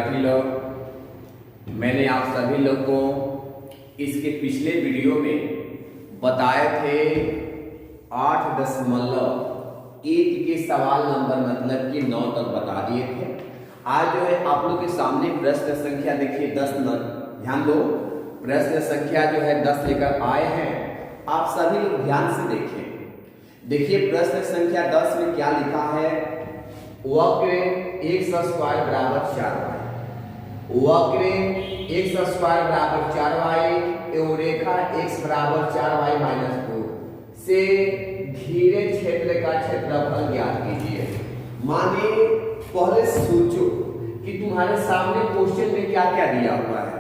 विद्यार्थी लोग, मैंने आप सभी लोग को इसके पिछले वीडियो में बताए थे 8.1 के सवाल नंबर मतलब कि 9 तक बता दिए थे। आज जो है आप लोग के सामने प्रश्न संख्या देखिए 10 ध्यान दो, प्रश्न संख्या जो है 10 लेकर आए हैं। आप सभी लोग ध्यान से देखें। देखिए प्रश्न संख्या 10 में क्या लिखा है, वक्र x² बराबर 4y, वक्र x² बराबर 4y एवं रेखा x बराबर 4y माइनस 2 से घिरे क्षेत्र का क्षेत्रफल ज्ञात कीजिए। मानिए पहले सोचो कि तुम्हारे सामने क्वेश्चन में क्या क्या दिया हुआ है।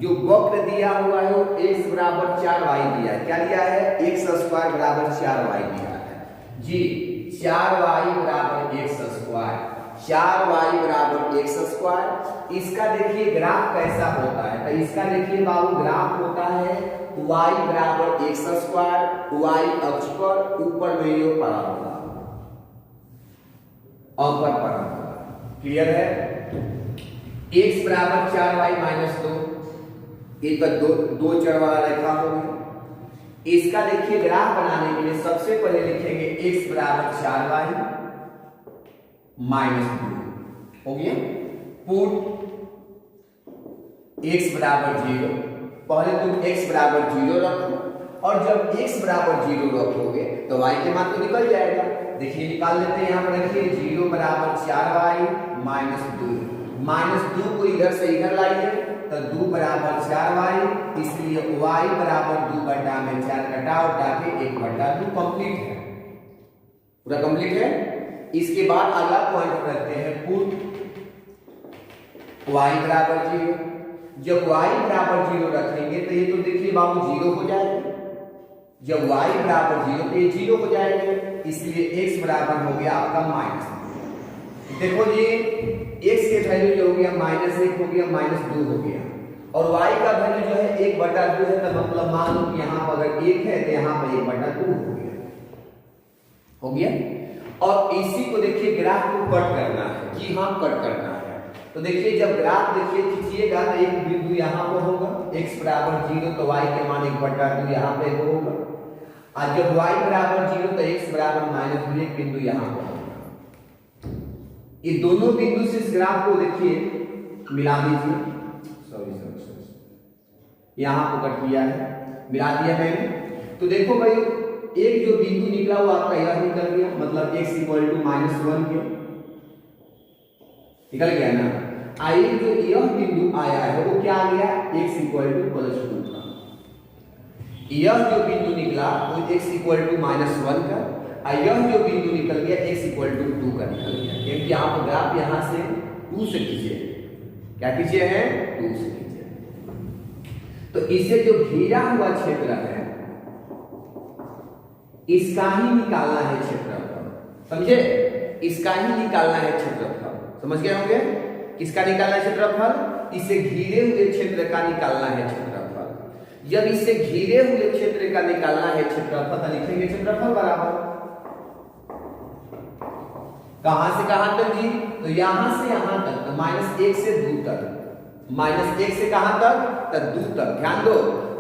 जो वक्र दिया हुआ है वो x बराबर 4y दिया है। क्या दिया है? x² बराबर 4y दिया है जी। 4y बराबर x², 4y बराबर x²। इसका देखिए ग्राफ कैसा होता है, तो इसका देखिए बाबू ग्राफ होता है y बराबर x², y अक्ष पर ऊपर में ये पैराबोला, अपर पैराबोला। क्लियर है? x बराबर 4y माइनस 2, एक दो चर वाला रेखा होगी। इसका देखिए ग्राफ बनाने के लिए सबसे पहले लिखेंगे x बराबर 4y माइनस 2 हो गया। पुट x बराबर 0, पहले तुम x बराबर 0 रखो और जब x बराबर 0 रखोगे तो y के मान तो निकल जाएगा। देखिए निकाल लेते हैं। यहाँ पर रखिए 0 बराबर 4y माइनस 2, माइनस 2 को इधर से इधर लाइए तो 2 बराबर 4y, इसलिए y बराबर 2 बटा में 4 घटाओ ताकि 1/2 कंप्लीट है, पूरा कंप्लीट है। इसके बाद अगला पॉइंट रखते हैं पुट y बराबर 0। जब y बराबर 0 रखेंगे तो ये तो देखिए बाबू 0 हो जाएगा। जब y बराबर 0 तो ये 0 हो जाएगा, इसलिए x बराबर हो गया आपका माइनस। देखो जी x के वैल्यू जो हो गया -1 हो गया, -2 हो गया, और y का वैल्यू जो है 1/2 है। तो मतलब मान लो कि यहाँ पर अगर 1 है तो यहाँ पर 1/2 हो गया। और इसी को देखिए ग्राफ को कट करना है। जी हाँ, कट करना है। तो देखिए जब ग्राफ देखिए खींचिएगा तो एक बिंदु यहाँ पर होगा x बराबर 0 तो y के मान 1/2 यहाँ पे होगा, और जब y बराबर 0 तो x बराबर -2 एक बिंदु यहाँ पर होगा। ये दोनों बिंदु से इस ग्राफ को देखिए मिला दीजिए। सॉरी यहाँ को कट किया है, मिला दिया मैंने। तो देखो भाई एक जो बिंदु निकला वो आपका यह निकल गया, मतलब x = -1 के निकल गया ना। आई जो यह बिंदु आया है वो क्या आ गया, x = +2 का। यह जो बिंदु निकला वो x = -1 का, और यह जो बिंदु निकल गया x = 2 का निकल गया। क्योंकि आप ग्राफ यहां से 2 से कीजिए, क्या कीजिए है 2 से कीजिए। तो इसे जो घिरा हुआ क्षेत्र है इसका ही निकालना है क्षेत्रफल, समझे? इसका ही निकालना है क्षेत्रफल, समझ गए होंगे? किसका निकालना है क्षेत्रफल? इसे घिरे हुए क्षेत्र का निकालना है क्षेत्रफल। जब इसे घिरे हुए क्षेत्र का निकालना है क्षेत्रफल तो लिखेंगे क्षेत्रफल बराबर कहां से कहां तक जी, तो यहां से यहां तक, तो -1 से 2 तक, -1 से कहां तक, तो 2 तक। ध्यान दो,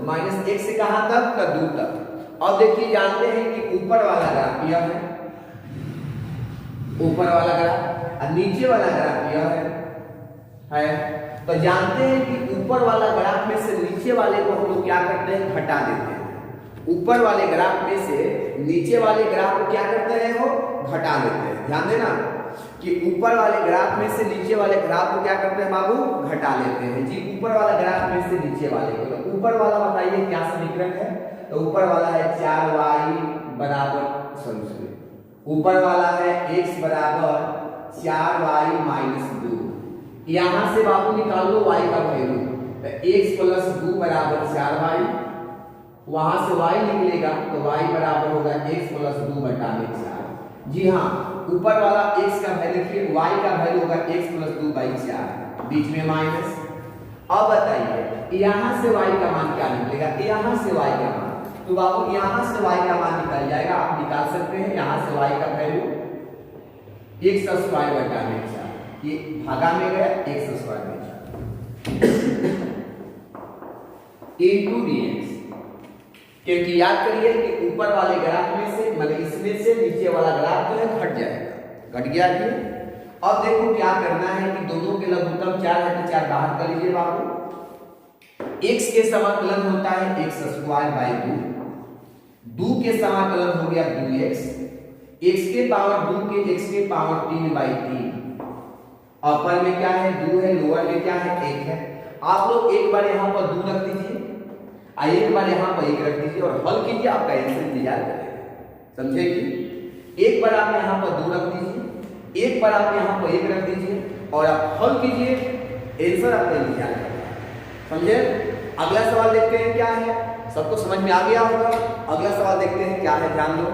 -1 से कहां तक, तो 2 तक। और देखिए जानते हैं कि ऊपर वाला ग्राफ यह है, ऊपर वाला ग्राफ, और नीचे वाला ग्राफ यह है। तो जानते हैं कि ऊपर वाला ग्राफ में से नीचे वाले को हम लोग क्या करते हैं, घटा देते हैं। ऊपर वाले ग्राफ में से नीचे वाले ग्राफ को क्या करते हैं, वो घटा देते हैं। ध्यान देना कि ऊपर वाले ग्राफ में से नीचे वाले ग्राफ को क्या करते हैं बाबू, घटा लेते हैं जी। ऊपर वाला ग्राफ में से नीचे वाले को, तो ऊपर वाला बताइए क्या समीकरण है, तो ऊपर वाला है 4y बराबर, ऊपर वाला है x बराबर 4y माइनस 2। यहां से बाबू निकाल लो y का वैल्यू, तो x + 2 बराबर 4y, वहां से y निकलेगा तो y बराबर होगा x + 2 बटा में 4। जी हाँ, ऊपर वाला x का वैल्यू देखिए, y का वैल्यू होगा x + 2/4, बीच में माइनस। अब बताइए यहां से y का मान क्या निकलेगा, यहां से y का मान, तो बाबू यहां से y का मान निकल जाएगा, आप निकाल सकते हैं। यहां से y का वैल्यू x² बटा में 4, ये भागा में गया x² में 4। इंटू dx, क्योंकि याद करिए कि ऊपर वाले ग्राफ में से मतलब इसमें से नीचे वाला ग्राफ जो है घट जाएगा, घट गया ये। अब देखो क्या करना है कि दोनों के लघुत्तम 4 है तो 4 बाहर कर लीजिए बाबू। x के समाकलन होता है x स्क्वायर बाई 2 के समाकलन हो गया 2x, x के पावर 2 के x के पावर 3 बाई 3। अपर में क्या है 2 है, लोअर में क्या है 1 है। आप लोग एक बार यहाँ पर 2 रख दीजिए, एक बार यहाँ पर 1 रख दीजिए और हल कीजिए, आपका आंसर इंतजार करेगा, समझे कि एक बार आप यहाँ पर 2 रख दीजिए, एक बार आप यहाँ पर 1 रख दीजिए और आप हल कीजिए, आंसर आपका इंतजार करेगा, समझे। अगला सवाल देखते हैं क्या है, सबको समझ में आ गया होगा। अगला सवाल देखते हैं क्या है, ध्यान दो।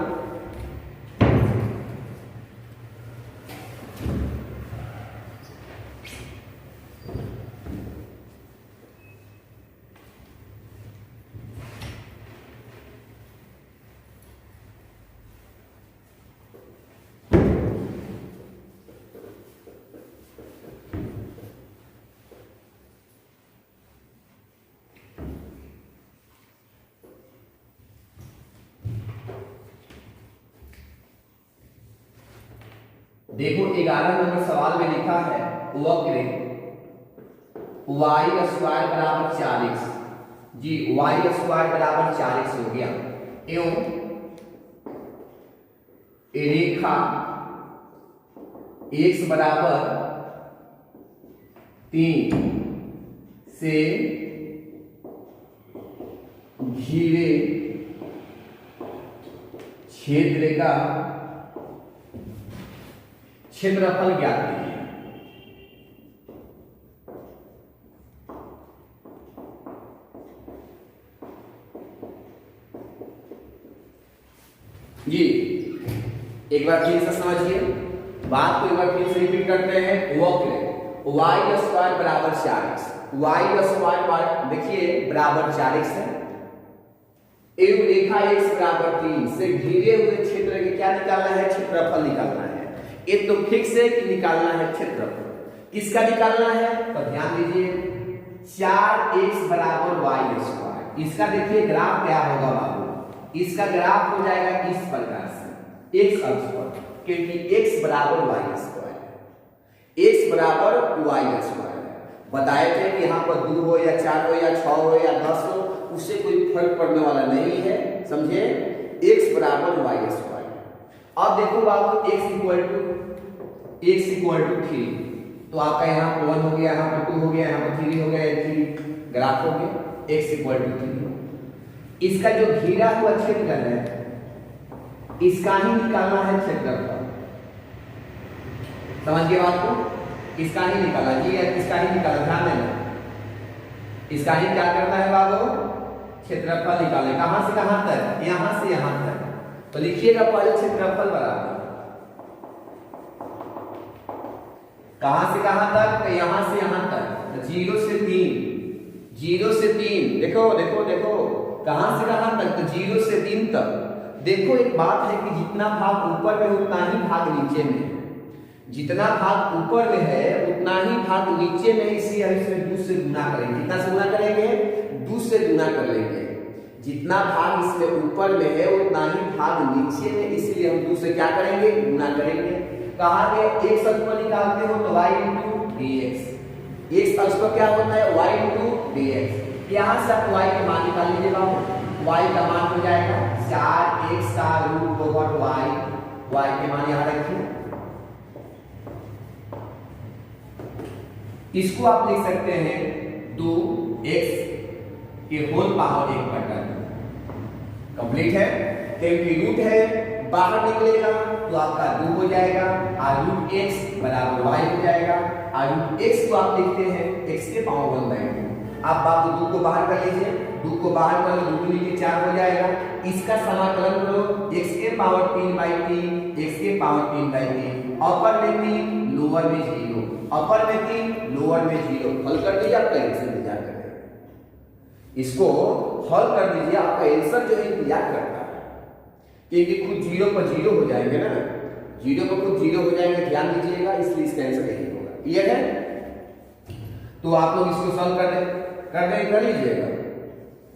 देखो 11 नंबर सवाल में लिखा है वक्र y स्क्वायर बराबर 4x, जी y स्क्वायर बराबर 4x हो गया, एवं रेखा x बराबर 3 से घिरे क्षेत्र का क्षेत्रफल ज्ञात कीजिए। जी एक बार फिर से समझिए बात को, एक बार फिर से रिपीट करते हैं। वक्र y स्क्वायर बराबर 4x, y स्क्वायर देखिए बराबर 4x है, एवं रेखा x बराबर 3 से घिरे हुए क्षेत्र के क्या निकालना है, क्षेत्रफल निकालना है। ये तो फिक्स है कि निकालना है क्षेत्रफल, किसका निकालना है तो ध्यान दीजिए 4x बराबर y स्क्वायर। इसका देखिए ग्राफ क्या होगा बाबू, इसका ग्राफ हो जाएगा इस प्रकार से x अक्ष पर, क्योंकि x बराबर y स्क्वायर है, x बराबर y स्क्वायर है। बताए थे कि यहाँ पर 2 हो या 4 हो या 6 हो या 10 हो, उससे कोई फर्क पड़ने वाला नहीं है, समझे। x बराबर y स्क्वायर। अब देखो बाबू x इक्वल टू 3, तो आपका यहाँ पर 1 हो गया, यहाँ पर 2 हो गया, यहाँ पर 3 हो गया, 3 ग्राफ हो गया, x इक्वल टू 3। इसका जो घिरा हुआ क्षेत्र है इसका ही निकालना है क्षेत्रफल, समझ गए बात को, इसका ही निकाला जी, इसका ही निकाला, ध्यान देना, इसका ही क्या करना है बाबू, क्षेत्रफल निकालना। कहां से कहां तक, यहां से यहां तक, तो लिखिएगा पहले क्षेत्रफल बराबर कहां से कहां तक, तो यहां से यहां तक, तो 0 से 3, 0 से 3, देखो देखो देखो कहां से कहां तक, तो 0 से 3 तक। देखो एक बात है कि जितना भाग ऊपर में उतना ही भाग नीचे में, जितना भाग ऊपर में है उतना ही भाग नीचे में, इसलिए हम इसमें 2 से गुना करेंगे। कितना से गुना करेंगे, 2 से गुना कर लेंगे। जितना भाग इसमें ऊपर में है उतना ही भाग नीचे में, इसलिए हम 2 से क्या करेंगे, गुना करेंगे। कहा गया x अक्ष पर निकालते हो तो y इंटू dx, x अक्ष पर क्या होता है y इंटू dx। यहां से आप y का मान निकाल लीजिए बाबू, y का मान हो जाएगा 4x का रूट ओवर y, y के मान यहां रखिए। इसको आप लिख सकते हैं 2x के होल पावर 1 बटा 2, कंप्लीट है, क्योंकि रूट है बाहर निकलेगा तो आपका 2 हो जाएगा, और रूट x बराबर y हो जाएगा, और रूट x को आप लिखते हैं x के पावर 1 बाई 2। आप बाबू 2 को बाहर कर लीजिए, 2 को बाहर कर लो, 2 नीचे 4 हो जाएगा। इसका समाकलन करो x के पावर 3 बाई 3, x के पावर 3 बाई 3, अपर में 3 लोअर में 0, अपर में 3 लोअर में 0, हल कर दीजिए, आपका आंसर इंतजार करेगा। इसको हल कर दीजिए, आपका आंसर जो है इंतजार करता है, क्योंकि खुद 0 पर 0 हो जाएंगे ना, 0 पर खुद 0 हो जाएंगे, ध्यान दीजिएगा, इसलिए इसका आंसर यही होगा। क्लियर है। तो आप लोग इसको सॉल्व कर लीजिएगा।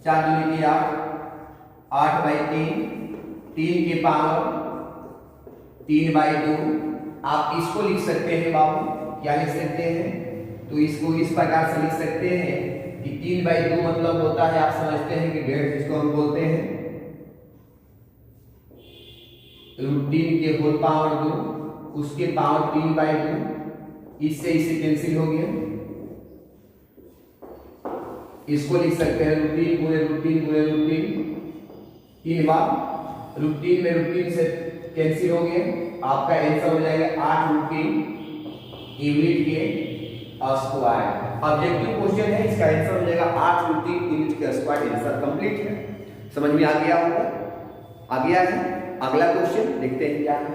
4 दूनी की 8, 8/3, 3 के पावर 3/2। आप इसको लिख सकते हैं बाबू, क्या लिख सकते हैं, तो इसको इस प्रकार से लिख सकते हैं कि 3/2 मतलब होता है, आप समझते हैं कि 1.5, जिसको हम बोलते हैं √3 के होल पावर 2, उसके पावर 3/2। इससे कैंसिल हो गया। इसको लिख सकते हैं √3 गुणे √3 गुणे √3, 3 बार √3 में √3 से कैंसिल हो गया। आपका आंसर हो जाएगा 8√3 यूनिट के स्क्वायर। ऑब्जेक्टिव क्वेश्चन है, इसका आंसर हो जाएगा 8√3 यूनिट के स्क्वायर। आंसर कंप्लीट है। समझ में आ गया होगा? आ गया है। अगला क्वेश्चन देखते हैं क्या है।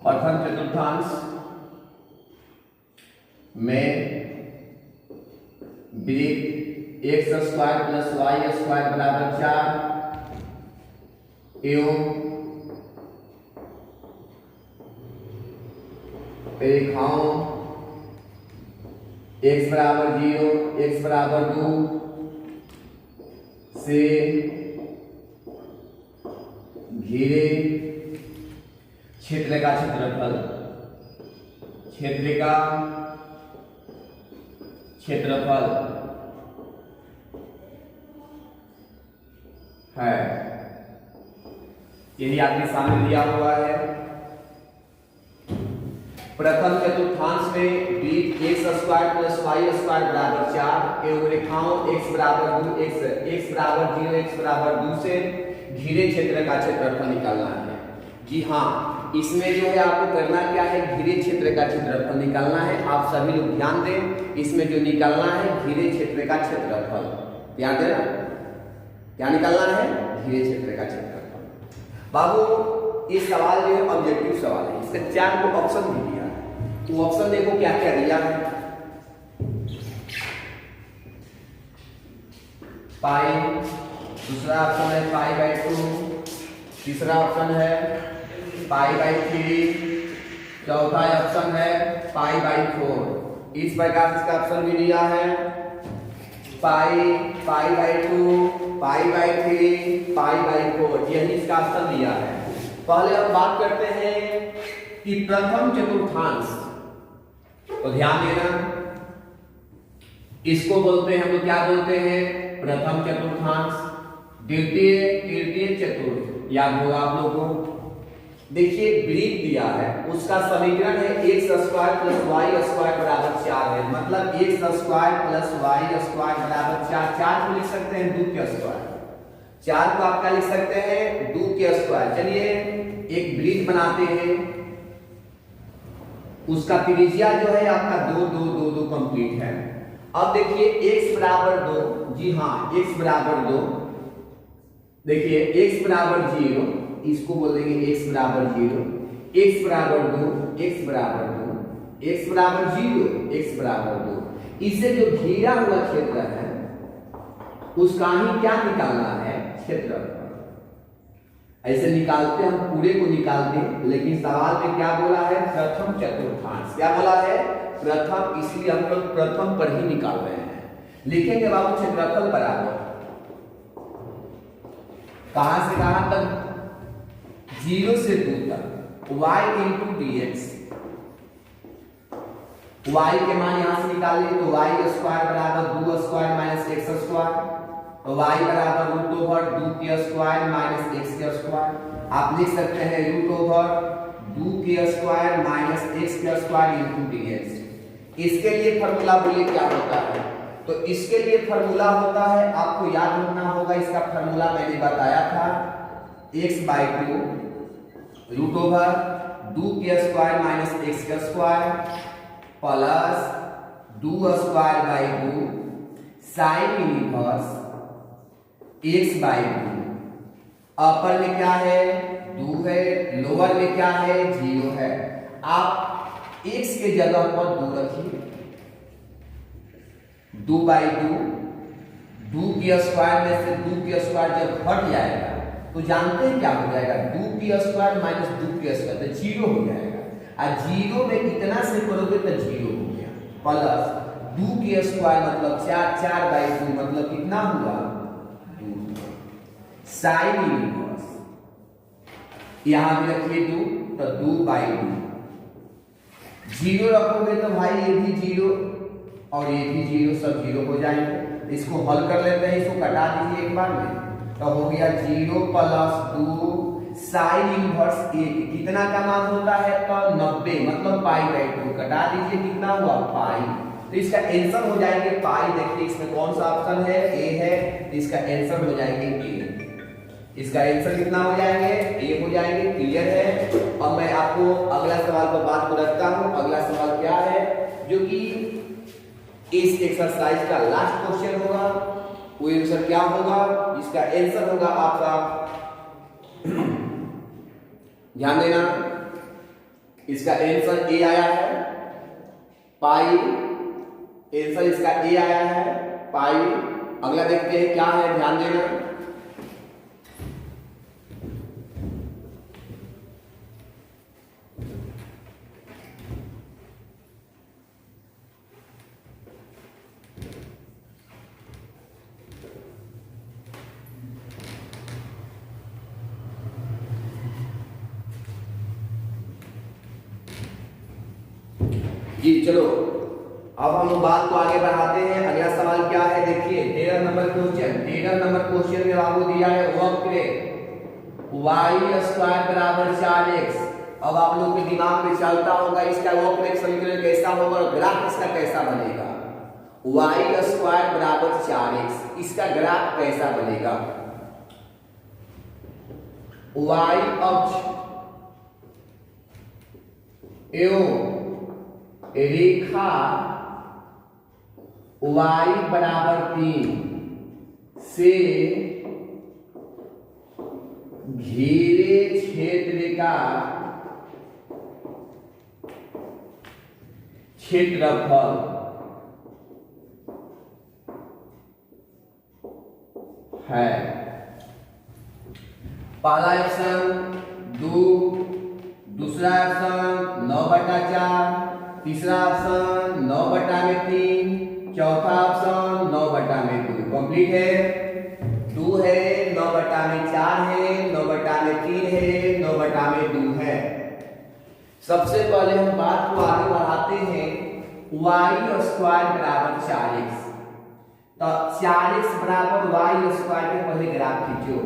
प्रथम चतुर्थांश में वृत्त x² + y² बराबर 4 एवं रेखाओं x बराबर 0, x बराबर 2 से घिरे क्षेत्र का क्षेत्रफल है, यही आपके सामने दिया हुआ है। प्रथम चतुर्थांश में वृत्त x² + y² बराबर 4 एवं रेखाओं x बराबर 2, x बराबर 0, x बराबर 2 से घिरे क्षेत्र का क्षेत्रफल निकालना है। जी हाँ, इसमें जो है आपको करना क्या है, घिरे क्षेत्र का क्षेत्रफल निकालना है। आप सभी लोग ध्यान दें, इसमें जो निकालना है घिरे क्षेत्र का क्षेत्रफल, ध्यान देना, क्या निकालना है, घिरे क्षेत्र का क्षेत्रफल। बाबू ये सवाल जो है ऑब्जेक्टिव सवाल है, इसका 4 को ऑप्शन भी दिया है। तो ऑप्शन देखो क्या क्या दिया है। पाई, दूसरा ऑप्शन है π/2, तीसरा ऑप्शन है π/3, चौथा ऑप्शन है π/4। इस प्रकार से इसका ऑप्शन भी दिया है π/2, π/3, π/4, यही इसका ऑप्शन दिया है। पहले हम बात करते हैं कि प्रथम चतुर्थांश, तो ध्यान देना, इसको बोलते हैं हम लोग, क्या बोलते हैं, प्रथम चतुर्थांश। द्वितीय, तृतीय, चतुर्थ याद होगा आप लोगों को। देखिए वृत्त दिया है, उसका समीकरण है x² + y² बराबर 4 है, मतलब x² + y² बराबर 4। 4 को लिख सकते हैं 2 के स्क्वायर, 4 को आपका लिख सकते हैं 2 के स्क्वायर। चलिए एक वृत्त बनाते हैं, उसका त्रिज्या जो है आपका 2 2 2 2 कंप्लीट है। अब देखिए x बराबर 2, जी हाँ x बराबर 2, देखिए x बराबर 0, इसको बोल देंगे x बराबर 0, x बराबर 2, x बराबर 2, x बराबर 0, x बराबर 2। इससे जो घिरा हुआ क्षेत्र है उसका ही क्या निकालना है, क्षेत्रफल। ऐसे निकालते हम पूरे को निकालते, लेकिन सवाल में क्या बोला है, प्रथम चतुर्थांश। क्या बोला है, प्रथम, इसलिए हम लोग प्रथम पर ही निकाल रहे हैं। लिखेंगे बाबू क्षेत्रफल बराबर कहां से कहां तक, 0 से 2 तक, y × dx। y के मान यहां से निकालिए तो y² बराबर 2² - x², तो y बराबर √2 के स्क्वायर - x के स्क्वायर। आप लिख सकते हैं √2 2k² minus x² into dx। इसके लिए फॉर्मूला बोलिए क्या होता है? तो इसके लिए फॉर्मूला होता है, आपको याद रखना होगा, इसका फॉर्मूला मैंने बताया था, x/2 root over 2k² minus x² plus 2² sine inverse x/2। Upper में क्या है? 2 है, लोअर में क्या है? 0 है। आप x के जगह पर 2 रखिए, 2/2, 2k² में से 2k² जब हट जाएगा तो जानते हैं क्या हो जाएगा? 2k² माइनस 2k² तो 0 हो जाएगा, और 0 में इतना से करोगे तो 0 हो गया, प्लस 2k² मतलब 4/2 मतलब कितना हुआ? 2 साइन इनवर्स यहां भी रखिए 2 तो 2/2। 0 रखोगे तो भाई ये भी 0 और ये भी 0, सब 0 हो जाएंगे। इसको हल कर लेते हैं, इसको कटा दीजिए एक बार में, तो हो गया 0 प्लस 2 साइन इनवर्स 1 कितना का मान होता है? तो 90 मतलब π/2। कटा दीजिए, कितना हुआ? पाई। तो इसका आंसर हो जाएंगे पाई। देखिए इसमें कौन सा ऑप्शन है? ए है, तो इसका आंसर हो जाएंगे ए। इसका आंसर कितना हो जाएंगे? ए हो जाएंगे। क्लियर है? अब मैं आपको अगला सवाल पर बात को रखता हूं। अगला सवाल क्या है जो कि इस एक्सरसाइज का लास्ट क्वेश्चन होगा, वो आंसर क्या होगा? इसका आंसर होगा आपका, ध्यान देना, इसका आंसर ए आया है पाई। आंसर इसका ए आया है पाई। अगला देखते हैं क्या है, ध्यान देना। जी चलो, अब हम लोग बात को आगे बढ़ाते हैं। अगला सवाल क्या है देखिए, 13 नंबर क्वेश्चन। 13 नंबर क्वेश्चन में आपको दिया है वक्र y² बराबर 4x। अब आप लोग के दिमाग में चलता होगा इसका वक्र समीकरण कैसा होगा, ग्राफ इसका कैसा बनेगा। y² बराबर 4x, इसका ग्राफ कैसा बनेगा? y अक्ष एवं रेखा y बराबर 3 से घेरे क्षेत्र का क्षेत्रफल है। पहला ऑप्शन 2, दूसरा ऑप्शन 9/4, तीसरा ऑप्शन 9/3, चौथा ऑप्शन 9/2। कंप्लीट है। 2 है, 9/4 है, 9/3 है, 9/2 है। सबसे पहले हम बात को आगे बढ़ाते हैं। y² बराबर 4x, तो 4x बराबर y² के पहले ग्राफ खींचो।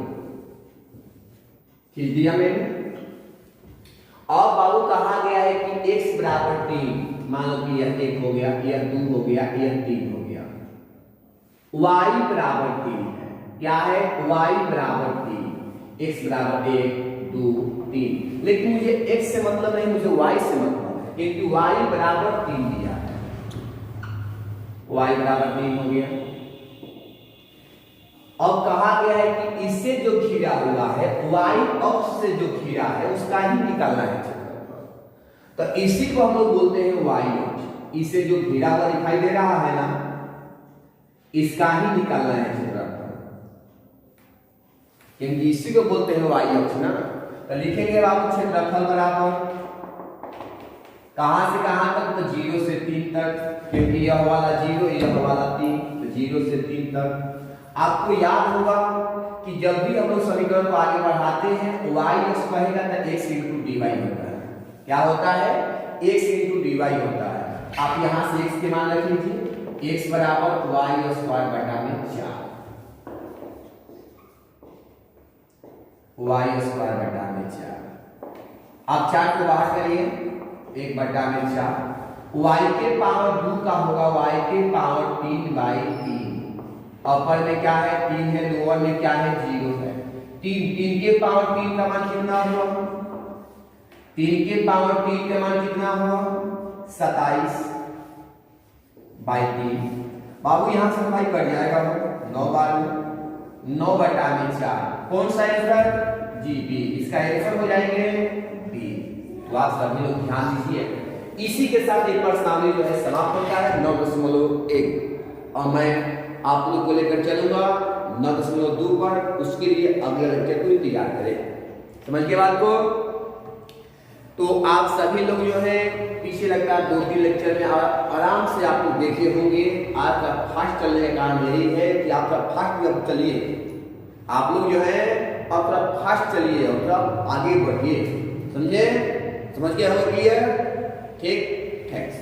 खींच दिया मैंने। अब बाबू कहा गया है कि x बराबर 3, मान लो कि यह 1 हो गया, यह 2 हो गया, यह 3 हो गया। y बराबर 3 है। क्या है? y बराबर 3, x बराबर 1, 2, 3। लेकिन मुझे x से मतलब नहीं, मुझे y से मतलब है, क्योंकि y बराबर 3 दिया है। y बराबर 3 हो गया। अब कहा गया है कि इससे जो घिरा हुआ है, y अक्ष से जो घिरा है उसका ही निकालना है क्षेत्रफल। तो इसी को हम लोग बोलते हैं y अक्ष। इसे जो घिरा हुआ दिखाई दे रहा है ना, इसका ही निकालना है क्षेत्रफल, क्योंकि इसी को बोलते हैं y अक्ष ना। तो लिखेंगे बाबू क्षेत्रफल बराबर कहां से कहां तक? तो 0 से 3 तक, क्योंकि यह वाला 0, यह वाला 3, तो 0 से 3 तक। आपको याद होगा कि जब भी हम लोग समीकरण को आगे बढ़ाते हैं, y x कहेगा तो x × dy होता है। क्या होता है? x × dy होता है। आप यहां से x के मान रख लीजिए, x बराबर y² बटा में 4, y² बटा में 4। आप 4 को बाहर करिए, 1/4 y के पावर 2 का होगा y के पावर 3/3। अपर में क्या है 3 है, लोअर में क्या है 0 है। 3 के पावर 3 का मान कितना हुआ? 3 के पावर 3 का मान कितना हुआ? 27/3। बाबू यहां से भाई कट जाएगा 9 बार 9/4। कौन सा आंसर? जी बी, इसका आंसर हो जाएंगे बी। तो आप सभी लोग ध्यान दीजिए। इसी के साथ एक प्रश्नावली जो है समाप्त होता है 9.1। और मैं आप लोग को लेकर चलूंगा 9.2 पर। उसके लिए अगले लेक्चर को इंतजार करें। समझ के बात को? तो आप सभी लोग जो है पीछे लगता है 2-3 लेक्चर में आराम से आप लोग देखे होंगे। आज का फास्ट चलने का कारण यही है कि आपका फास्ट जब चलिए, आप लोग जो है अपना फास्ट चलिए और आगे बढ़िए। समझे? समझ गया हो? क्लियर? ठीक, थैंक्स।